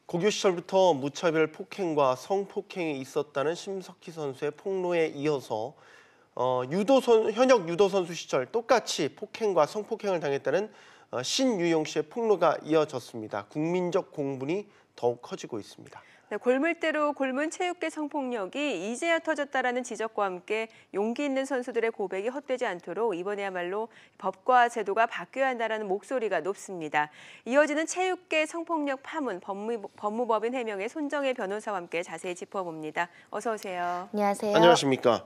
고교 시절부터 무차별 폭행과 성폭행이 있었다는 심석희 선수의 폭로에 이어서 현역 유도 선수 시절 똑같이 폭행과 성폭행을 당했다는 신유용 씨의 폭로가 이어졌습니다. 국민적 공분이 더욱 커지고 있습니다. 네, 골물대로 골문 체육계 성폭력이 이제야 터졌다라는 지적과 함께 용기 있는 선수들의 고백이 헛되지 않도록 이번에야말로 법과 제도가 바뀌어야 한다는 목소리가 높습니다. 이어지는 체육계 성폭력 파문 법무법인 해명의 손정혜 변호사와 함께 자세히 짚어봅니다. 어서 오세요. 안녕하세요. 안녕하십니까.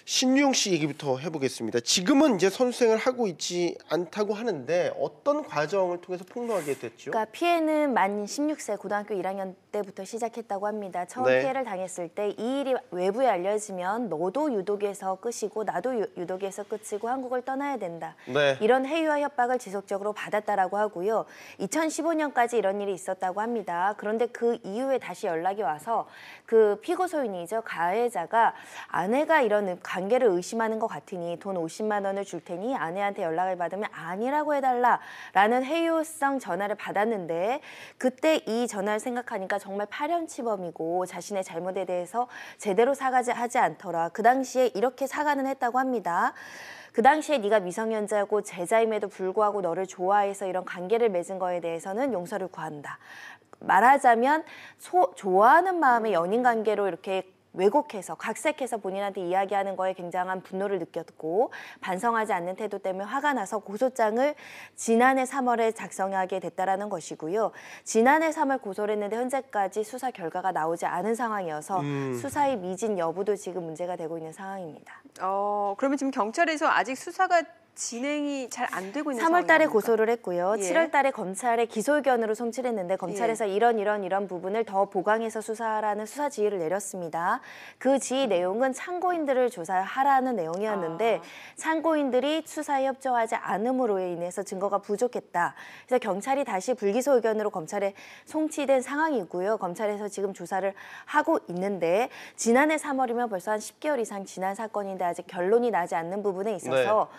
신유용 씨 얘기부터 해보겠습니다. 지금은 이제 선수생을 하고 있지 않다고 하는데 어떤 과정을 통해서 폭로하게 됐죠? 그러니까 피해는 만 16세 고등학교 1학년 때부터 시작했다고 합니다. 처음 피해를 당했을 때 이 일이 외부에 알려지면 너도 유독에서 끝이고 나도 유독에서 끝이고 한국을 떠나야 된다. 이런 해유와 협박을 지속적으로 받았다라고 하고요. 2015년까지 이런 일이 있었다고 합니다. 그런데 그 이후에 다시 연락이 와서 그 피고 소인이죠. 가해자가 아내가 이런 관계를 의심하는 것 같으니 돈 50만 원을 줄 테니 아내한테 연락을 받으면 아니라고 해달라라는 해요성 전화를 받았는데 그때 이 전화를 생각하니까 정말 파렴치범이고 자신의 잘못에 대해서 제대로 사과하지 않더라. 그 당시에 이렇게 사과는 했다고 합니다. 그 당시에 네가 미성년자고 제자임에도 불구하고 너를 좋아해서 이런 관계를 맺은 거에 대해서는 용서를 구한다. 말하자면 좋아하는 마음에 연인 관계로 이렇게 왜곡해서 각색해서 본인한테 이야기하는 거에 굉장한 분노를 느꼈고 반성하지 않는 태도 때문에 화가 나서 고소장을 지난해 3월에 작성하게 됐다라는 것이고요. 지난해 3월 고소를 했는데 현재까지 수사 결과가 나오지 않은 상황이어서 수사의 미진 여부도 지금 문제가 되고 있는 상황입니다. 그러면 지금 경찰에서 아직 수사가 진행이 잘 안 되고 있는 3월 달에 상황입니까? 고소를 했고요. 7월 달에 검찰에 기소 의견으로 송치를 했는데 검찰에서 이런 부분을 더 보강해서 수사하라는 수사 지휘를 내렸습니다. 그 지휘 내용은 참고인들을 조사하라는 내용이었는데 참고인들이 수사에 협조하지 않음으로 인해서 증거가 부족했다. 그래서 경찰이 다시 불기소 의견으로 검찰에 송치된 상황이고요. 검찰에서 지금 조사를 하고 있는데 지난해 3월이면 벌써 한 10개월 이상 지난 사건인데 아직 결론이 나지 않는 부분에 있어서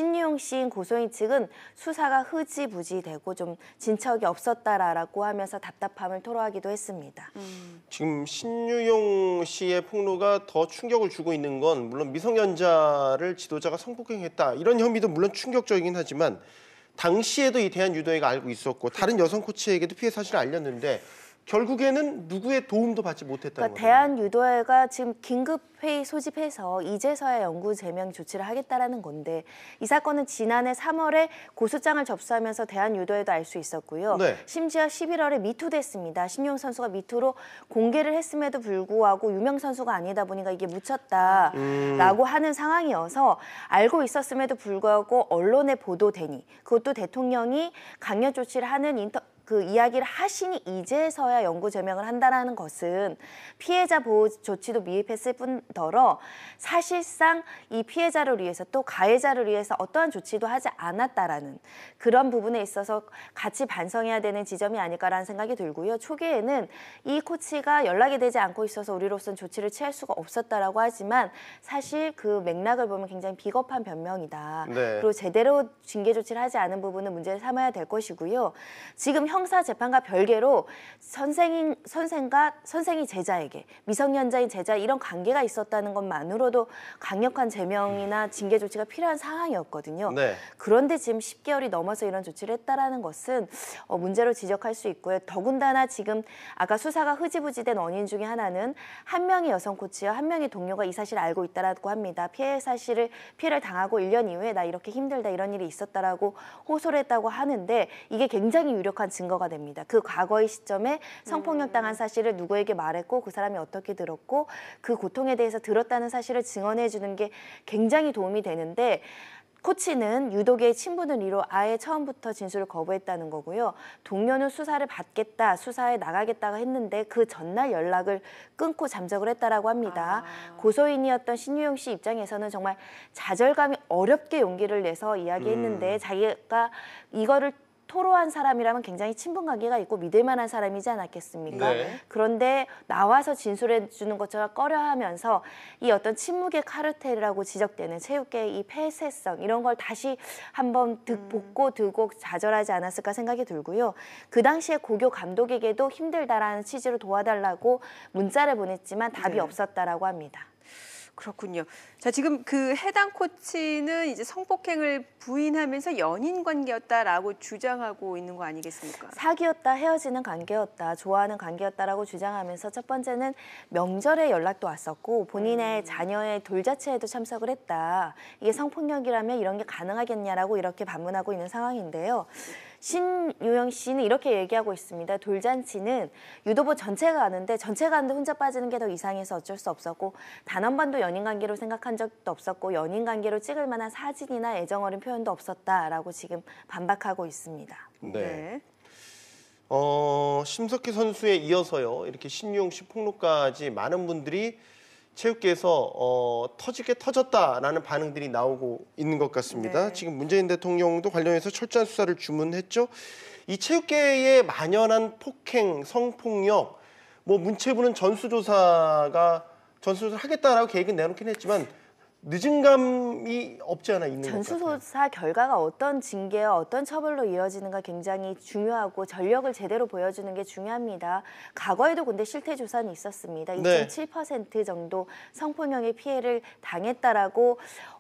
신유용 씨인 고소인 측은 수사가 흐지부지되고 좀 진척이 없었다라고 하면서 답답함을 토로하기도 했습니다. 지금 신유용 씨의 폭로가 더 충격을 주고 있는 건 물론 미성년자를 지도자가 성폭행했다 이런 혐의도 물론 충격적이긴 하지만 당시에도 이 대한유도회가 알고 있었고 다른 여성 코치에게도 피해 사실을 알렸는데 결국에는 누구의 도움도 받지 못했다는 거예요. 대한유도회가 지금 긴급회의 소집해서 이제서야 영구 제명 조치를 하겠다라는 건데 이 사건은 지난해 3월에 고소장을 접수하면서 대한유도회도 알 수 있었고요. 심지어 11월에 미투됐습니다. 신유용 선수가 미투로 공개를 했음에도 불구하고 유명 선수가 아니다 보니까 이게 묻혔다라고 하는 상황이어서 알고 있었음에도 불구하고 언론에 보도되니 그것도 대통령이 강력 조치를 하는 그 이야기를 하시니 이제서야 영구 제명을 한다는 것은 피해자 보호 조치도 미흡했을 뿐더러 사실상 이 피해자를 위해서 또 가해자를 위해서 어떠한 조치도 하지 않았다라는 그런 부분에 있어서 같이 반성해야 되는 지점이 아닐까라는 생각이 들고요. 초기에는 이 코치가 연락이 되지 않고 있어서 우리로서는 조치를 취할 수가 없었다라고 하지만 사실 그 맥락을 보면 굉장히 비겁한 변명이다. 그리고 제대로 징계 조치를 하지 않은 부분은 문제를 삼아야 될 것이고요. 지금 형사 재판과 별개로 선생이 제자에게 미성년자인 제자 이런 관계가 있었다는 것만으로도 강력한 제명이나 징계 조치가 필요한 상황이었거든요. 그런데 지금 10개월이 넘어서 이런 조치를 했다라는 것은 문제로 지적할 수 있고요. 더군다나 지금 아까 수사가 흐지부지된 원인 중에 하나는 한 명의 여성 코치와 한 명의 동료가 이 사실을 알고 있다라고 합니다. 피해를 당하고 1년 이후에 나 이렇게 힘들다 이런 일이 있었다라고 호소를 했다고 하는데 이게 굉장히 유력한 증거가 됩니다. 그 과거의 시점에 성폭력 당한 사실을 누구에게 말했고 그 사람이 어떻게 들었고 그 고통에 대해서 들었다는 사실을 증언해 주는 게 굉장히 도움이 되는데 코치는 유독의 친분을 이루 아예 처음부터 진술을 거부했다는 거고요. 동료는 수사를 받겠다, 수사에 나가겠다고 했는데 그 전날 연락을 끊고 잠적을 했다라고 합니다. 고소인이었던 신유용 씨 입장에서는 정말 좌절감이 어렵게 용기를 내서 이야기했는데 자기가 이거를 토로한 사람이라면 굉장히 친분 관계가 있고 믿을 만한 사람이지 않았겠습니까? 네. 그런데 나와서 진술해 주는 것처럼 꺼려하면서 이 어떤 침묵의 카르텔이라고 지적되는 체육계의 이 폐쇄성 이런 걸 다시 한번 복고 들고 좌절하지 않았을까 생각이 들고요. 그 당시에 고교 감독에게도 힘들다라는 취지로 도와달라고 문자를 보냈지만 답이 없었다라고 합니다. 그렇군요. 자, 지금 그 해당 코치는 이제 성폭행을 부인하면서 연인 관계였다라고 주장하고 있는 거 아니겠습니까? 사귀었다, 헤어지는 관계였다, 좋아하는 관계였다라고 주장하면서 첫 번째는 명절에 연락도 왔었고 본인의 자녀의 돌자체에도 참석을 했다. 이게 성폭력이라면 이런 게 가능하겠냐라고 이렇게 반문하고 있는 상황인데요. 신유영 씨는 이렇게 얘기하고 있습니다. 돌잔치는 유도부 전체가 가는데 혼자 빠지는 게 더 이상해서 어쩔 수 없었고 단 한 번도 연인 관계로 생각한 적도 없었고 연인 관계로 찍을 만한 사진이나 애정 어린 표현도 없었다라고 지금 반박하고 있습니다. 네. 심석희 선수에 이어서요. 이렇게 신유영 씨 폭로까지 많은 분들이 체육계에서 터지게 터졌다라는 반응들이 나오고 있는 것 같습니다. 네. 지금 문재인 대통령도 관련해서 철저한 수사를 주문했죠. 이 체육계에 만연한 폭행, 성폭력, 뭐 문체부는 전수조사를 하겠다라고 계획은 내놓긴 했지만 늦은 감이 없지 않아 있는 것 같아요. 전수조사 결과가 어떤 징계와 어떤 처벌로 이어지는가 굉장히 중요하고 전력을 제대로 보여주는 게 중요합니다. 과거에도 근데 실태조사는 있었습니다. 2.7% 정도 성폭력의 피해를 당했다라고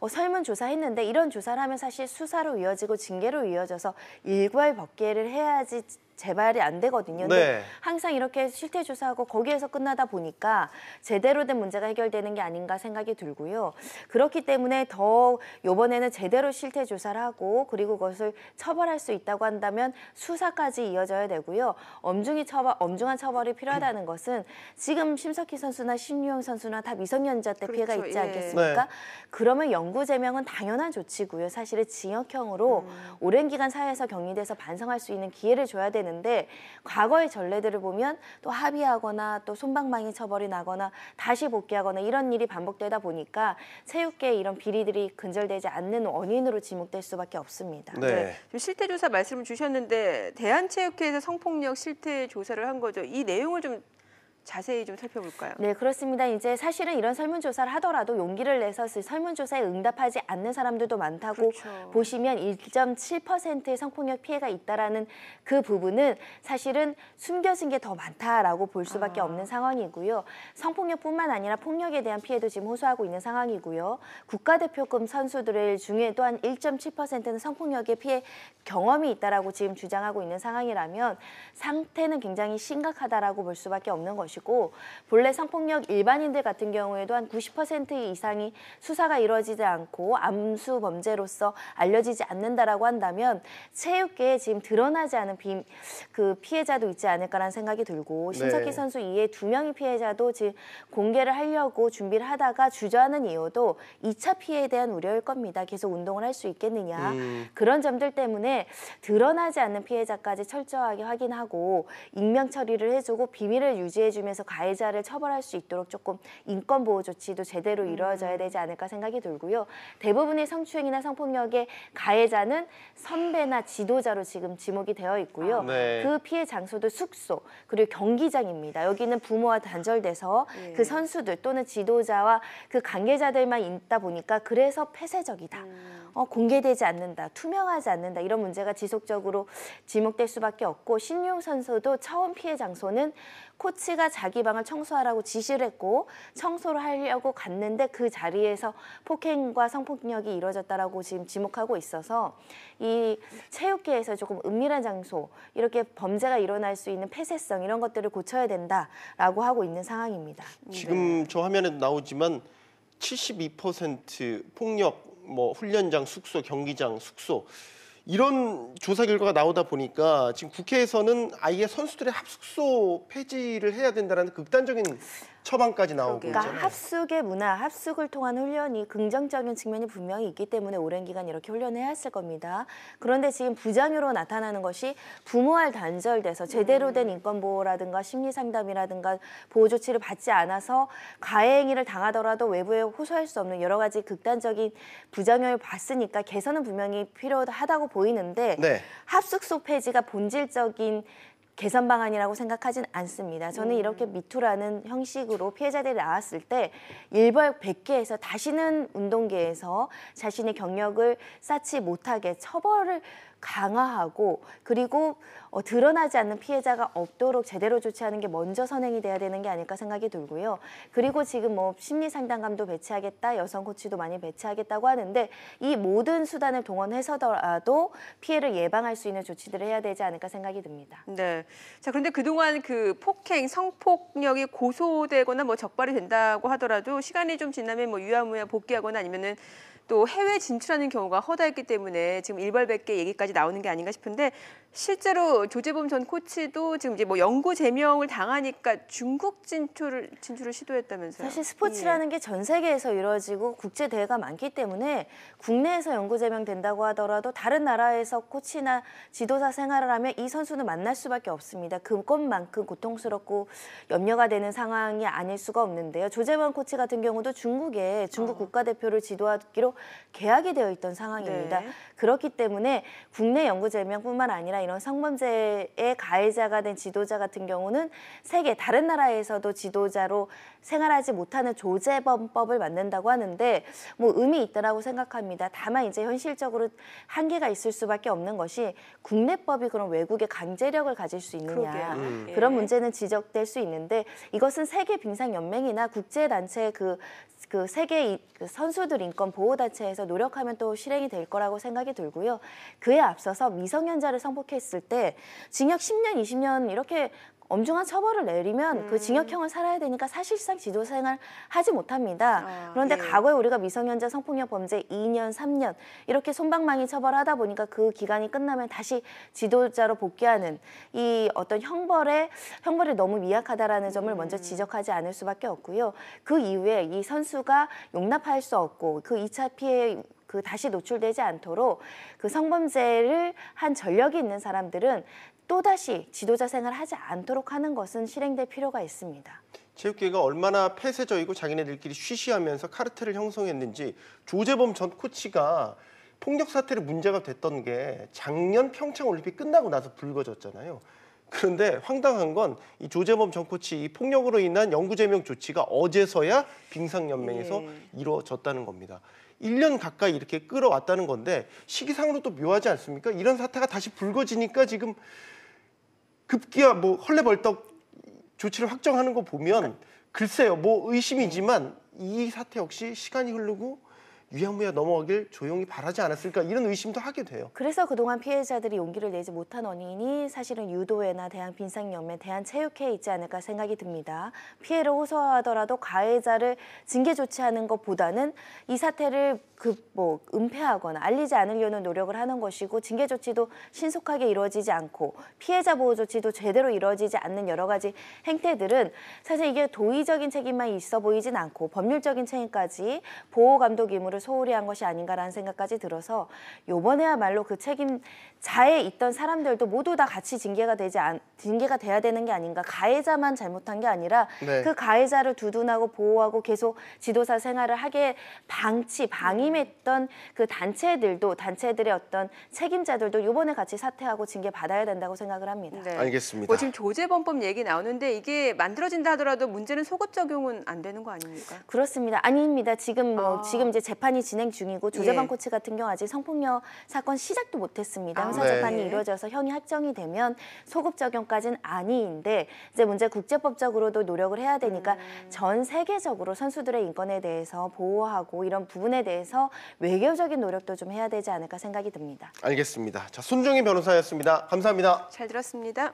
설문조사했는데 이런 조사를 하면 사실 수사로 이어지고 징계로 이어져서 일괄법계를 해야지 재발이 안 되거든요. 근데 항상 이렇게 실태 조사하고 거기에서 끝나다 보니까 제대로 된 문제가 해결되는 게 아닌가 생각이 들고요. 그렇기 때문에 더 이번에는 제대로 실태 조사를 하고 그리고 그것을 처벌할 수 있다고 한다면 수사까지 이어져야 되고요. 엄중한 처벌이 필요하다는 것은 지금 심석희 선수나 신유영 선수나 다 미성년자 때 피해가 있지 않겠습니까? 그러면 영구 제명은 당연한 조치고요. 사실은 징역형으로 오랜 기간 사회에서 격리돼서 반성할 수 있는 기회를 줘야 되는 데 과거의 전례들을 보면 또 합의하거나 또 솜방망이 처벌이 나거나 다시 복귀하거나 이런 일이 반복되다 보니까 체육계에 이런 비리들이 근절되지 않는 원인으로 지목될 수밖에 없습니다. 네. 실태조사 말씀을 주셨는데 대한체육회에서 성폭력 실태조사를 한 거죠. 이 내용을 좀 자세히 좀 살펴볼까요? 네, 그렇습니다. 이제 사실은 이런 설문조사를 하더라도 용기를 내서 설문조사에 응답하지 않는 사람들도 많다고 보시면 1.7%의 성폭력 피해가 있다라는 그 부분은 사실은 숨겨진 게 더 많다라고 볼 수밖에 없는 상황이고요. 성폭력뿐만 아니라 폭력에 대한 피해도 지금 호소하고 있는 상황이고요. 국가대표급 선수들 중에 또한 1.7%는 성폭력의 피해 경험이 있다라고 지금 주장하고 있는 상황이라면 상태는 굉장히 심각하다라고 볼 수밖에 없는 것이고 본래 성폭력 일반인들 같은 경우에도 한 90% 이상이 수사가 이루어지지 않고 암수 범죄로서 알려지지 않는다라고 한다면 체육계에 지금 드러나지 않은 그 피해자도 있지 않을까라는 생각이 들고 심석희 선수 이외에 2명의 피해자도 지금 공개를 하려고 준비를 하다가 주저하는 이유도 2차 피해에 대한 우려일 겁니다. 계속 운동을 할 수 있겠느냐. 그런 점들 때문에 드러나지 않는 피해자까지 철저하게 확인하고 익명 처리를 해주고 비밀을 유지해주면 가해자를 처벌할 수 있도록 조금 인권보호 조치도 제대로 이루어져야 되지 않을까 생각이 들고요. 대부분의 성추행이나 성폭력의 가해자는 선배나 지도자로 지금 지목이 되어 있고요. 그 피해 장소도 숙소 그리고 경기장입니다. 여기는 부모와 단절돼서 그 선수들 또는 지도자와 그 관계자들만 있다 보니까 그래서 폐쇄적이다. 공개되지 않는다. 투명하지 않는다. 이런 문제가 지속적으로 지목될 수밖에 없고 신유영 선수도 처음 피해 장소는 코치가 자기 방을 청소하라고 지시를 했고 청소를 하려고 갔는데 그 자리에서 폭행과 성폭력이 이루어졌다라고 지금 지목하고 있어서 이 체육계에서 조금 은밀한 장소 이렇게 범죄가 일어날 수 있는 폐쇄성 이런 것들을 고쳐야 된다라고 하고 있는 상황입니다. 지금 저 화면에 나오지만 72% 폭력 훈련장, 숙소, 경기장, 숙소 이런 조사 결과가 나오다 보니까 지금 국회에서는 아예 선수들의 합숙소 폐지를 해야 된다는 극단적인 처방까지 나오고 그러게요. 있잖아요. 그러니까 합숙의 문화, 합숙을 통한 훈련이 긍정적인 측면이 분명히 있기 때문에 오랜 기간 이렇게 훈련해야 했을 겁니다. 그런데 지금 부작용으로 나타나는 것이 부모와 단절돼서 제대로 된 인권보호라든가 심리상담이라든가 보호조치를 받지 않아서 가해행위를 당하더라도 외부에 호소할 수 없는 여러 가지 극단적인 부작용을 봤으니까 개선은 분명히 필요하다고 보이는데 네. 합숙소 폐지가 본질적인 개선 방안이라고 생각하진 않습니다. 저는 이렇게 미투라는 형식으로 피해자들이 나왔을 때 일벌백계해서 다시는 운동계에서 자신의 경력을 쌓지 못하게 처벌을 강화하고 그리고 드러나지 않는 피해자가 없도록 제대로 조치하는 게 먼저 선행이 돼야 되는 게 아닐까 생각이 들고요. 그리고 지금 뭐 심리상담감도 배치하겠다, 여성 코치도 많이 배치하겠다고 하는데 이 모든 수단을 동원해서라도 피해를 예방할 수 있는 조치들을 해야 되지 않을까 생각이 듭니다. 네. 자, 그런데 그동안 그 폭행, 성폭력이 고소되거나 뭐 적발이 된다고 하더라도 시간이 좀 지나면 뭐 유야무야 복귀하거나 아니면은 또 해외 진출하는 경우가 허다했기 때문에 지금 일벌백계 얘기까지 나오는 게 아닌가 싶은데 실제로 조재범 전 코치도 지금 이제 뭐 영구 제명을 당하니까 중국 진출을 시도했다면서요? 사실 스포츠라는 게 전 세계에서 이루어지고 국제 대회가 많기 때문에 국내에서 영구 제명된다고 하더라도 다른 나라에서 코치나 지도사 생활을 하면 이 선수는 만날 수밖에 없습니다. 그것만큼 고통스럽고 염려가 되는 상황이 아닐 수가 없는데요. 조재범 코치 같은 경우도 중국에 중국 국가대표를 지도하기로 계약이 되어 있던 상황입니다. 네. 그렇기 때문에 국내 영구 제명뿐만 아니라 이런 성범죄의 가해자가 된 지도자 같은 경우는 세계 다른 나라에서도 지도자로 생활하지 못하는 조재범법을 만든다고 하는데 뭐 의미 있다라고 생각합니다. 다만 이제 현실적으로 한계가 있을 수밖에 없는 것이 국내법이 그런 외국의 강제력을 가질 수 있느냐 그런 문제는 지적될 수 있는데 이것은 세계 빙상 연맹이나 국제 단체 그 세계 선수들 인권 보호 단체에서 노력하면 또 실행이 될 거라고 생각이 들고요. 그에 앞서서 미성년자를 성폭행했을 때 징역 10년, 20년 이렇게 엄중한 처벌을 내리면 그 징역형을 살아야 되니까 사실상 지도 생활 하지 못합니다. 그런데 예. 과거에 우리가 미성년자 성폭력 범죄 2년, 3년 이렇게 솜방망이 처벌하다 보니까 그 기간이 끝나면 다시 지도자로 복귀하는 이 어떤 형벌이 너무 미약하다라는 점을 먼저 지적하지 않을 수밖에 없고요. 그 이후에 이 선수가 용납할 수 없고 그 2차 피해 다시 노출되지 않도록 그 성범죄를 한 전력이 있는 사람들은 또다시 지도자 생활을 하지 않도록 하는 것은 실행될 필요가 있습니다. 체육계가 얼마나 폐쇄적이고 자기네들끼리 쉬쉬하면서 카르텔을 형성했는지 조재범 전 코치가 폭력 사태로 문제가 됐던 게 작년 평창올림픽 끝나고 나서 불거졌잖아요. 그런데 황당한 건 이 조재범 전 코치 이 폭력으로 인한 영구제명 조치가 어제서야 빙상연맹에서 이루어졌다는 겁니다. 1년 가까이 이렇게 끌어왔다는 건데 시기상으로 또 묘하지 않습니까? 이런 사태가 다시 불거지니까 지금 급기야 뭐 헐레벌떡 조치를 확정하는 거 보면 글쎄요, 뭐 의심이지만 이 사태 역시 시간이 흐르고 유야무야 넘어가길 조용히 바라지 않았을까 이런 의심도 하게 돼요. 그래서 그동안 피해자들이 용기를 내지 못한 원인이 사실은 유도회나 대한빙상연맹, 대한체육회에 있지 않을까 생각이 듭니다. 피해를 호소하더라도 가해자를 징계 조치하는 것보다는 이 사태를 은폐하거나 알리지 않으려는 노력을 하는 것이고 징계 조치도 신속하게 이루어지지 않고 피해자 보호 조치도 제대로 이루어지지 않는 여러 가지 행태들은 사실 이게 도의적인 책임만 있어 보이진 않고 법률적인 책임까지 보호 감독 의무를 소홀히 한 것이 아닌가라는 생각까지 들어서 이번에야말로 그 책임자에 있던 사람들도 모두 다 같이 징계가 돼야 되는 게 아닌가. 가해자만 잘못한 게 아니라 그 가해자를 두둔하고 보호하고 계속 지도사 생활을 하게 방임했던 그 단체들의 어떤 책임자들도 이번에 같이 사퇴하고 징계 받아야 된다고 생각을 합니다. 네. 알겠습니다. 뭐 지금 조재범법 얘기 나오는데 이게 만들어진다 하더라도 문제는 소급 적용은 안 되는 거 아닙니까? 그렇습니다. 아닙니다. 지금 이제 재판이 진행 중이고 조재범 코치 같은 경우 아직 성폭력 사건 시작도 못했습니다. 형사 재판이 이루어져서 형이 확정이 되면 소급 적용까지는 아닌데 이제 문제 국제법적으로도 노력을 해야 되니까 전 세계적으로 선수들의 인권에 대해서 보호하고 이런 부분에 대해서 외교적인 노력도 좀 해야 되지 않을까 생각이 듭니다. 알겠습니다. 자, 손정희 변호사였습니다. 감사합니다. 잘 들었습니다.